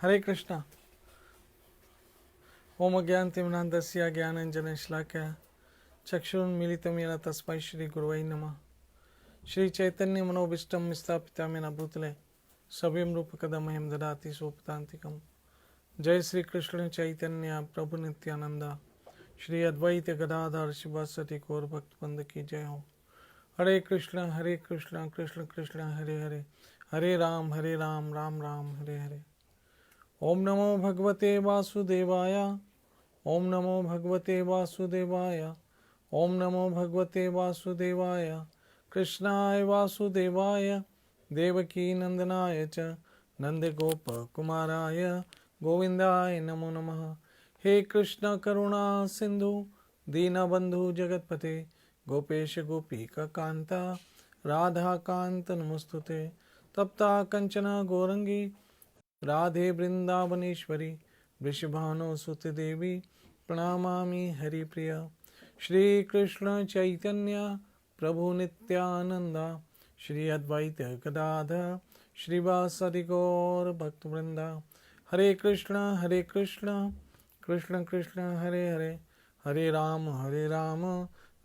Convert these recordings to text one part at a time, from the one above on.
हरे कृष्णा। ओम अज्ञानतिमिरान्धस्य ज्ञानाञ्जनशलाकया चक्षुरुन्मीलितं येन तस्मै श्रीगुरवे नमः। श्री चैतन्य मनोभीष्टं स्थापितं येन भूतले सव्यं रूपकदा मह्यं ददाति स्वपदान्तिकम्। जय श्री कृष्ण चैतन्य प्रभु नित्यानंदा, श्री अद्वैत गदाधर शिवासति गौर भक्तवृंद की जय हो। हरे कृष्ण कृष्ण कृष्ण हरे हरे, हरे राम राम राम हरे हरे। ओम नमो भगवते वासुदेवाय, ओम नमो भगवते वासुदेवाय, ओम नमो भगवते वासुदेवाय। कृष्णाय वासुदेवाय देवकी नंदनाय च नंदगोप कुमाराय गोविंदाय नमो नमः। हे कृष्ण करुणा सिंधु दीनबंधु जगतपते गोपेश गोपिका कांता राधा कांत नमस्तुते। तप्ता कंचना गौरंगी राधे वृंदावनेश्वरी वृषभानुसुते देवी प्रणमामि हरिप्रिया। श्री कृष्ण चैतन्य प्रभु नित्यानंदा, श्री अद्वैत गदाधर श्रीवासदि गौर भक्तवृंदा। हरे कृष्ण कृष्ण कृष्ण हरे हरे, हरे राम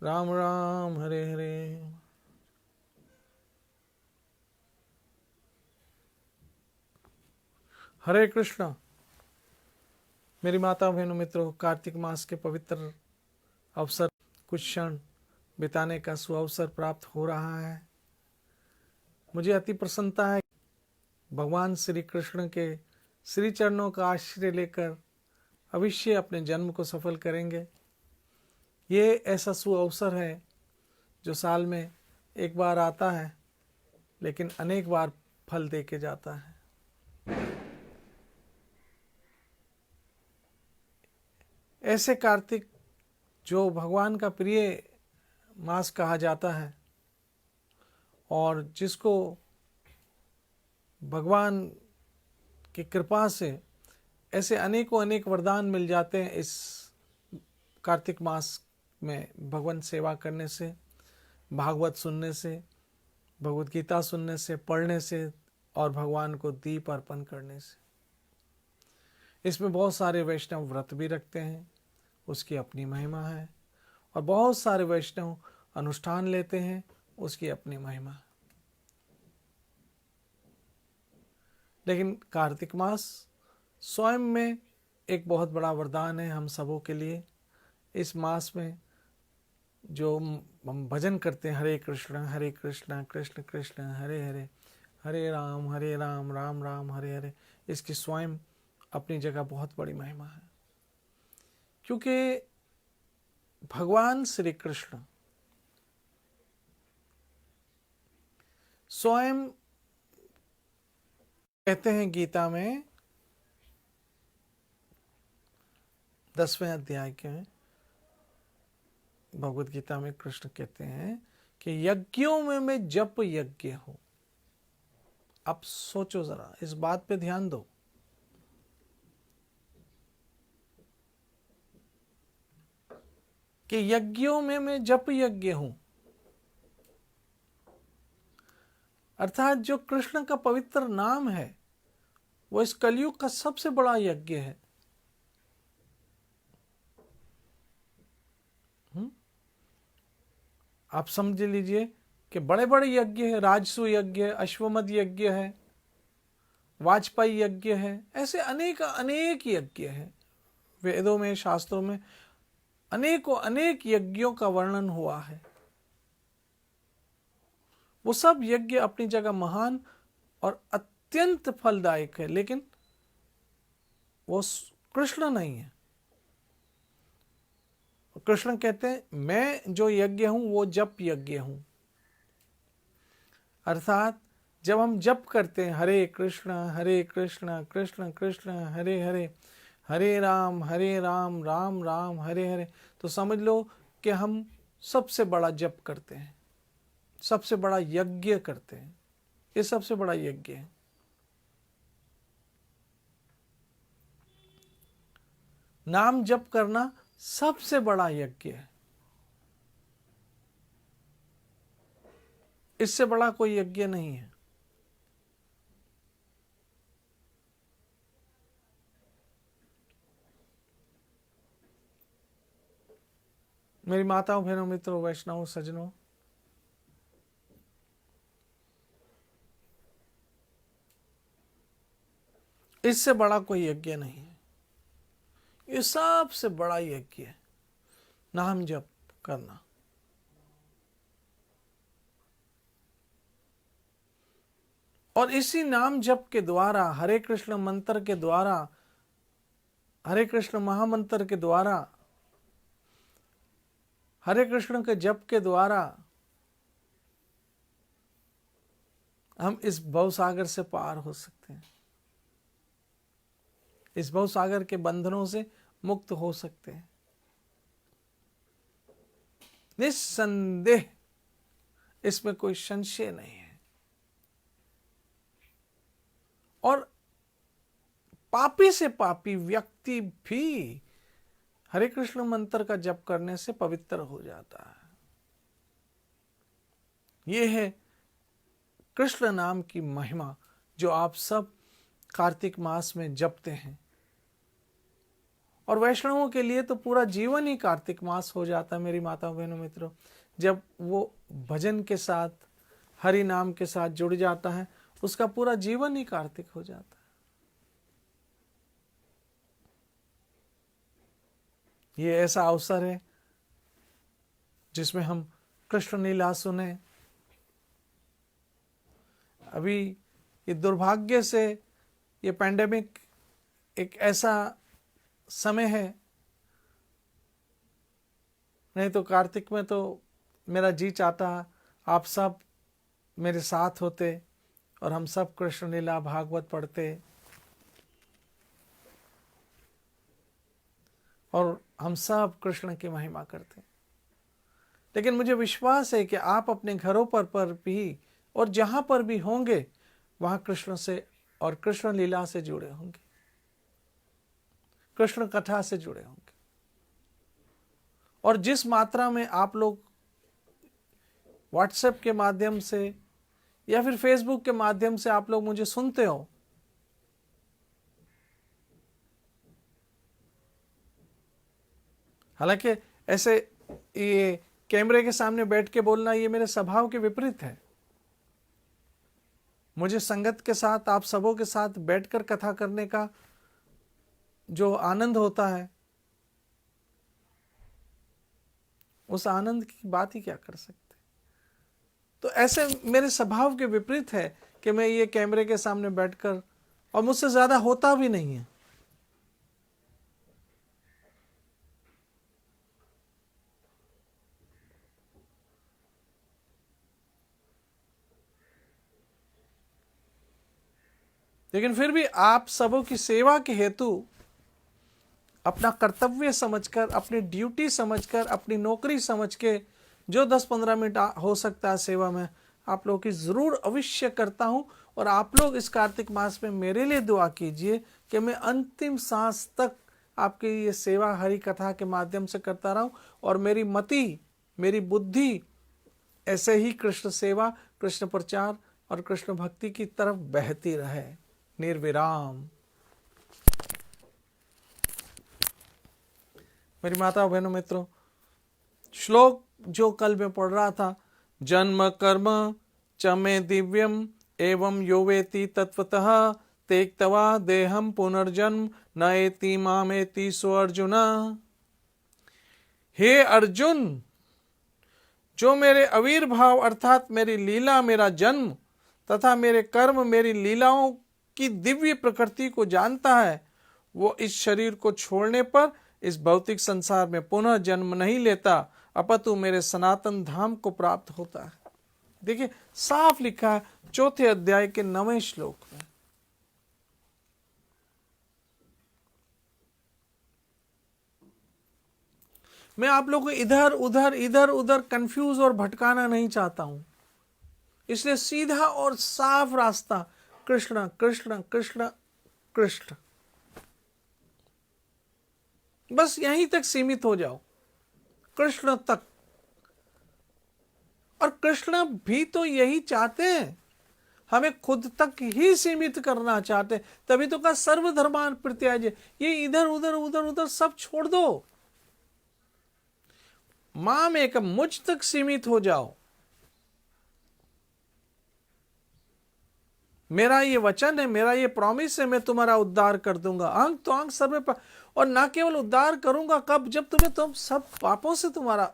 राम राम हरे हरे। हरे कृष्णा। मेरी माता बहनों मित्रों, कार्तिक मास के पवित्र अवसर कुछ क्षण बिताने का सुअवसर प्राप्त हो रहा है। मुझे अति प्रसन्नता है। भगवान श्री कृष्ण के श्री चरणों का आश्रय लेकर अवश्य अपने जन्म को सफल करेंगे। ये ऐसा सुअवसर है जो साल में एक बार आता है, लेकिन अनेक बार फल दे के जाता है। ऐसे कार्तिक जो भगवान का प्रिय मास कहा जाता है और जिसको भगवान की कृपा से ऐसे अनेकों अनेक वरदान मिल जाते हैं इस कार्तिक मास में भगवान सेवा करने से, भागवत सुनने से, भगवत गीता सुनने से, पढ़ने से और भगवान को दीप अर्पण करने से। इसमें बहुत सारे वैष्णव व्रत भी रखते हैं, उसकी अपनी महिमा है, और बहुत सारे वैष्णव अनुष्ठान लेते हैं, उसकी अपनी महिमा है। लेकिन कार्तिक मास स्वयं में एक बहुत बड़ा वरदान है हम सबों के लिए। इस मास में जो हम भजन करते हैं, हरे कृष्ण कृष्ण कृष्ण हरे हरे, हरे राम राम राम हरे हरे, इसकी स्वयं अपनी जगह बहुत बड़ी महिमा है। क्योंकि भगवान श्री कृष्ण स्वयं कहते हैं गीता में 10वें अध्याय के भगवत गीता में कृष्ण कहते हैं कि यज्ञों में मैं जप यज्ञ हूं। अब सोचो जरा, इस बात पे ध्यान दो। कि यज्ञों में मैं जप यज्ञ हूं, अर्थात जो कृष्ण का पवित्र नाम है वो इस कलयुग का सबसे बड़ा यज्ञ है। आप समझ लीजिए कि बड़े बड़े यज्ञ है, राजसु यज्ञ है, अश्वमेध यज्ञ है, वाजपेयी यज्ञ है, ऐसे अनेक अनेक यज्ञ हैं। वेदों में, शास्त्रों में अनेकों अनेक यज्ञों का वर्णन हुआ है। वो सब यज्ञ अपनी जगह महान और अत्यंत फलदायक है, लेकिन वो कृष्ण नहीं है। कृष्ण कहते हैं मैं जो यज्ञ हूं वो जप यज्ञ हूं। अर्थात जब हम जप करते हैं हरे कृष्ण कृष्ण कृष्ण हरे हरे, हरे राम राम राम हरे हरे, तो समझ लो कि हम सबसे बड़ा जप करते हैं, सबसे बड़ा यज्ञ करते हैं। ये सबसे बड़ा यज्ञ है। नाम जप करना सबसे बड़ा यज्ञ है। इससे बड़ा कोई यज्ञ नहीं है। मेरी माताओं, बहनों, मित्रों, वैष्णव सज्जनों, इससे बड़ा कोई यज्ञ नहीं है। ये सबसे बड़ा यज्ञ है नाम जप करना। और इसी नाम जप के द्वारा, हरे कृष्ण मंत्र के द्वारा, हरे कृष्ण महामंत्र के द्वारा, हरे कृष्ण के जप के द्वारा हम इस भवसागर से पार हो सकते हैं, इस भवसागर के बंधनों से मुक्त हो सकते हैं। निस्संदेह, इसमें कोई संशय नहीं है। और पापी से पापी व्यक्ति भी हरे कृष्ण मंत्र का जप करने से पवित्र हो जाता है। यह है कृष्ण नाम की महिमा जो आप सब कार्तिक मास में जपते हैं। और वैष्णवों के लिए तो पूरा जीवन ही कार्तिक मास हो जाता है मेरी माताओं, बहनों, मित्रों। जब वो भजन के साथ, हरि नाम के साथ जुड़ जाता है, उसका पूरा जीवन ही कार्तिक हो जाता है। ये ऐसा अवसर है जिसमें हम कृष्ण लीला सुने। अभी ये दुर्भाग्य से ये पैंडेमिक एक ऐसा समय है, नहीं तो कार्तिक में तो मेरा जी चाहता आप सब मेरे साथ होते और हम सब कृष्ण लीला भागवत पढ़ते और हम सब कृष्ण की महिमा करते। लेकिन मुझे विश्वास है कि आप अपने घरों पर भी और जहां पर भी होंगे वहां कृष्ण से और कृष्ण लीला से जुड़े होंगे, कृष्ण कथा से जुड़े होंगे। और जिस मात्रा में आप लोग व्हाट्सएप के माध्यम से या फिर फेसबुक के माध्यम से आप लोग मुझे सुनते हो, हालांकि ऐसे ये कैमरे के सामने बैठ के बोलना ये मेरे स्वभाव के विपरीत है। मुझे संगत के साथ, आप सबों के साथ बैठकर कथा करने का जो आनंद होता है, उस आनंद की बात ही क्या कर सकते। तो ऐसे मेरे स्वभाव के विपरीत है कि मैं ये कैमरे के सामने बैठकर, और मुझसे ज्यादा होता भी नहीं है। लेकिन फिर भी आप सबों की सेवा के हेतु अपना कर्तव्य समझकर, अपनी ड्यूटी समझकर, अपनी नौकरी समझ के जो 10-15 मिनट हो सकता है सेवा में आप लोगों की जरूर अवश्य करता हूं। और आप लोग इस कार्तिक मास में मेरे लिए दुआ कीजिए कि मैं अंतिम सांस तक आपकी ये सेवा हरि कथा के माध्यम से करता रहूं और मेरी मति, मेरी बुद्धि ऐसे ही कृष्ण सेवा, कृष्ण प्रचार और कृष्ण भक्ति की तरफ बहती रहे निर्विराम। मेरी माता बहनों, मित्रों, श्लोक जो कल मैं पढ़ रहा था, जन्म कर्म च मे दिव्यम एवं यो वेति तत्वतः तेक्तवा देहम पुनर्जन्म न एति मामेति सो अर्जुन। हे अर्जुन, जो मेरे आविर्भाव अर्थात मेरी लीला, मेरा जन्म तथा मेरे कर्म, मेरी लीलाओं की दिव्य प्रकृति को जानता है, वो इस शरीर को छोड़ने पर इस भौतिक संसार में पुनः जन्म नहीं लेता, अपितु मेरे सनातन धाम को प्राप्त होता है। देखिए साफ लिखा है 4थे अध्याय के 9वें श्लोक में। मैं आप लोगों को इधर उधर कंफ्यूज और भटकाना नहीं चाहता हूं, इसलिए सीधा और साफ रास्ता कृष्ण कृष्ण कृष्ण कृष्ण, बस यहीं तक सीमित हो जाओ, कृष्ण तक। और कृष्ण भी तो यही चाहते हैं, हमें खुद तक ही सीमित करना चाहते हैं। तभी तो कहा सर्वधर्मान परित्याज्य, ये इधर उधर सब छोड़ दो। माम एकम, मुझ तक सीमित हो जाओ। मेरा ये वचन है, मेरा ये प्रॉमिस है, मैं तुम्हारा उद्धार कर दूंगा, अंग तो अंग सर्वे पर। और ना केवल उद्धार करूंगा, कब? जब तुम सब पापों से तुम्हारा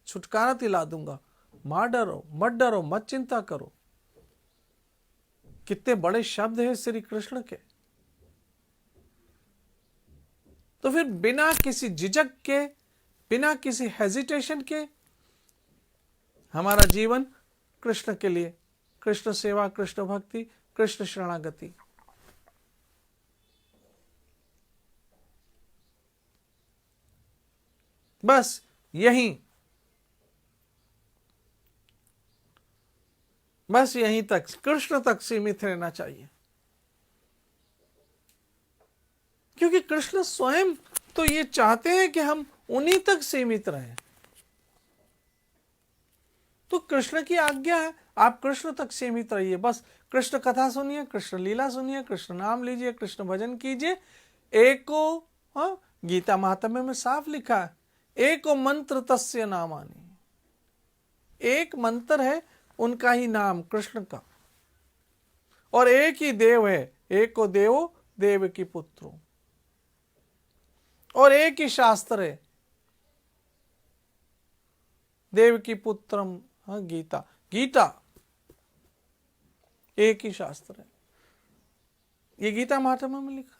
छुटकारा दिला दूंगा। मां डरो, मत डरो, मत चिंता करो। कितने बड़े शब्द हैं श्री कृष्ण के। तो फिर बिना किसी झिझक के, बिना किसी हेजिटेशन के हमारा जीवन कृष्ण के लिए, कृष्ण सेवा, कृष्ण भक्ति, कृष्ण शरणागति। बस यहीं तक, कृष्ण तक सीमित रहना चाहिए। क्योंकि कृष्ण स्वयं तो ये चाहते हैं कि हम उन्हीं तक सीमित रहें। तो कृष्ण की आज्ञा है, आप कृष्ण तक सीमित रहिए। बस कृष्ण कथा सुनिए, कृष्ण लीला सुनिए, कृष्ण नाम लीजिए, कृष्ण भजन कीजिए। एको, गीता महात्म्य में साफ लिखा है, एको मंत्र तस्य नामानि। एक मंत्र है उनका ही नाम, कृष्ण का। और एक ही देव है, एको देवो देव की पुत्रो। और एक ही शास्त्र है, देव की पुत्रम, गीता। गीता एक ही शास्त्र है, ये गीता महात्म्य में लिखा।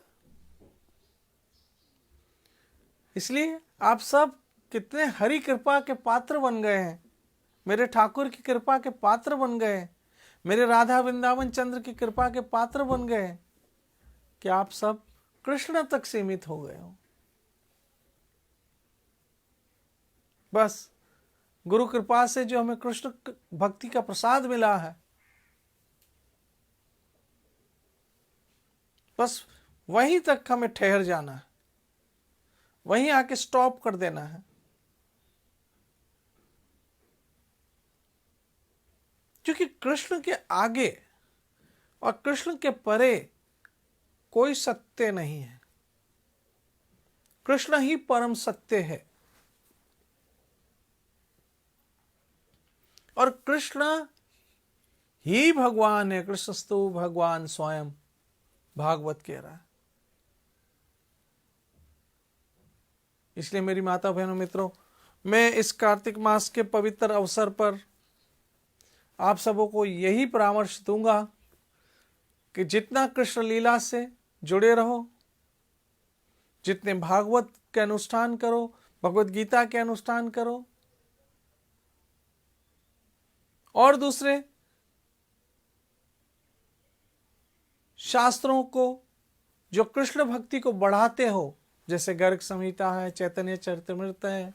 इसलिए आप सब कितने हरि कृपा के पात्र बन गए हैं, मेरे ठाकुर की कृपा के पात्र बन गए हैं, मेरे राधा वृंदावन चंद्र की कृपा के पात्र बन गए हैं कि आप सब कृष्ण तक सीमित हो गए हो। बस गुरु कृपा से जो हमें कृष्ण भक्ति का प्रसाद मिला है, बस वहीं तक हमें ठहर जाना है, वहीं आके स्टॉप कर देना है। क्योंकि कृष्ण के आगे और कृष्ण के परे कोई सत्य नहीं है। कृष्ण ही परम सत्य है। और कृष्ण ही भगवान है। कृष्णस्तु भगवान स्वयं, भागवत कह रहा है। इसलिए मेरी माता बहनों मित्रों, मैं इस कार्तिक मास के पवित्र अवसर पर आप सबों को यही परामर्श दूंगा कि जितना कृष्ण लीला से जुड़े रहो, जितने भागवत के अनुष्ठान करो, भगवत गीता के अनुष्ठान करो, और दूसरे शास्त्रों को जो कृष्ण भक्ति को बढ़ाते हो, जैसे गर्ग संहिता है, चैतन्य चरितमृत है,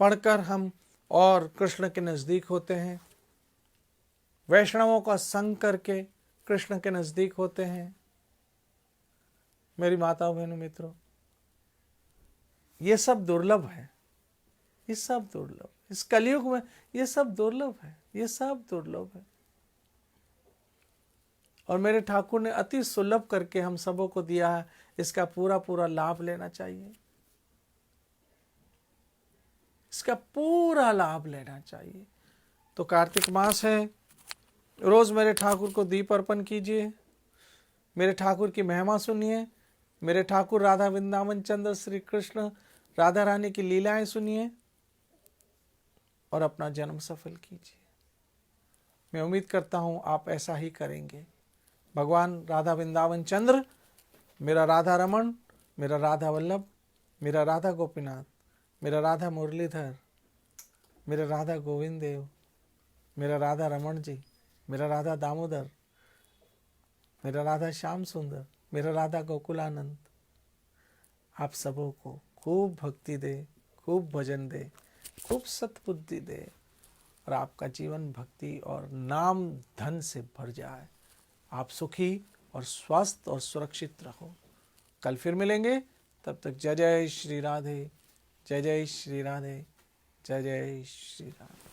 पढ़कर हम और कृष्ण के नजदीक होते हैं। वैष्णवों का संग करके कृष्ण के नजदीक होते हैं। मेरी माताओं बहनों मित्रों, ये सब दुर्लभ है, ये सब दुर्लभ। इस कलयुग में ये सब दुर्लभ है, ये सब दुर्लभ है। और मेरे ठाकुर ने अति सुलभ करके हम सबों को दिया है, इसका पूरा पूरा लाभ लेना चाहिए, इसका पूरा लाभ लेना चाहिए। तो कार्तिक मास है, रोज मेरे ठाकुर को दीप अर्पण कीजिए, मेरे ठाकुर की महिमा सुनिए, मेरे ठाकुर राधा वृंदावन चंद्र श्री कृष्ण राधा रानी की लीलाएं सुनिए और अपना जन्म सफल कीजिए। मैं उम्मीद करता हूं आप ऐसा ही करेंगे। भगवान राधा वृंदावन चंद्र, मेरा राधा रमन, मेरा राधा वल्लभ, मेरा राधा गोपीनाथ, मेरा राधा मुरलीधर, मेरा राधा गोविंद देव, मेरा राधा रमन जी, मेरा राधा दामोदर, मेरा राधा श्याम सुंदर, मेरा राधा गोकुलानंद, आप सबों को खूब भक्ति दे, खूब भजन दे, खूब सत्बुद्धि दे, और आपका जीवन भक्ति और नाम धन से भर जाए। आप सुखी और स्वस्थ और सुरक्षित रहो। कल फिर मिलेंगे, तब तक जय जय श्री राधे, जय जय श्री राधे, जय जय श्री राधे।